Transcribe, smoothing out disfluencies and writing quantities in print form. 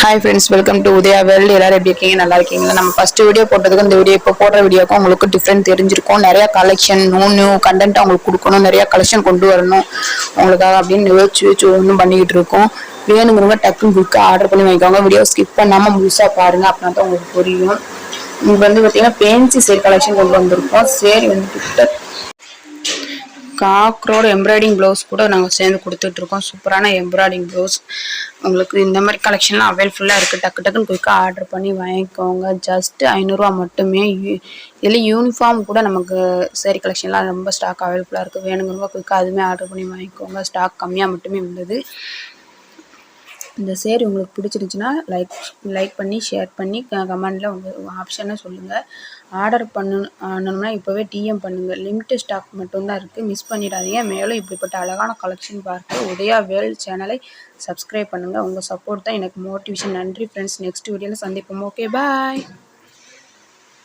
Hi friends, welcome to Udhaya world. எல்லாரும் எப்படி இருக்கீங்க? நல்லா இருக்கீங்களா? நம்ம ஃபர்ஸ்ட் வீடியோ போட்டதுக்கு இந்த வீடியோ இப்போ போடுற வீடியோக்கும் உங்களுக்கு டிஃப்ரெண்ட் தெரிஞ்சிருக்கும். நிறைய கலெக்ஷன் நியூ கண்டென்ட் அவங்களுக்கு கொடுக்கணும், நிறைய கலெக்ஷன் கொண்டு வரணும் உங்களுக்காக அப்படின்னு யோசிச்சு ஒன்றும் பண்ணிக்கிட்டு இருக்கோம். வேணுங்கிறவங்க டக்குன்னு புக்கு ஆர்டர் பண்ணி வாங்கிக்கோங்க. வீடியோ ஸ்கிப் பண்ணாமல் முழுசாக பாருங்க, அப்படின்னா தான் உங்களுக்கு புரியும். உங்களுக்கு பார்த்தீங்கன்னா ஃபேன்சி சேல் கலெக்ஷன் கொண்டு வந்திருக்கோம். சேரி வந்துட்டு காக்ரோட எம்ப்ராய்டிங் ப்ளவுஸ் கூட நாங்கள் சேர்ந்து கொடுத்துட்ருக்கோம். சூப்பரான எம்ப்ராய்டிங் ப்ளவுஸ் உங்களுக்கு இந்த மாதிரி கலெக்ஷன்லாம் அவைலபிளாக இருக்குது. டக்குன்னு குயிக்காக ஆர்டர் பண்ணி வாங்கிக்கோங்க. ஜஸ்ட் 500 மட்டுமே. இதில் யூனிஃபார்ம் கூட நமக்கு சேரீ கலெக்ஷன்லாம் ரொம்ப ஸ்டாக் அவைலபிளாக இருக்குது. வேணுங்கிறவங்க குயிக்காக அதுவுமே ஆர்டர் பண்ணி வாங்கிக்கோங்க. ஸ்டாக் கம்மியாக மட்டுமே உள்ளது. இந்த சேரீ உங்களுக்கு பிடிச்சிருந்துச்சுன்னா லைக் பண்ணி ஷேர் பண்ணி கமெண்டில் உங்கள் ஆப்ஷனை சொல்லுங்கள். ஆர்டர் பண்ணணும்னா இப்போவே டிஎம் பண்ணுங்கள். லிமிட்டட் ஸ்டாக் மட்டும்தான் இருக்குது, மிஸ் பண்ணிடாதீங்க. மேலும் இப்படிப்பட்ட அழகான கலெக்ஷன் பார்க்க உதயா வேர்ல்ட் சேனலை சப்ஸ்கிரைப் பண்ணுங்கள். உங்கள் சப்போர்ட் தான் எனக்கு மோட்டிவேஷன். நன்றி ஃப்ரெண்ட்ஸ், நெக்ஸ்ட் வீடியோவில் சந்திப்போம். ஓகே, பாய்.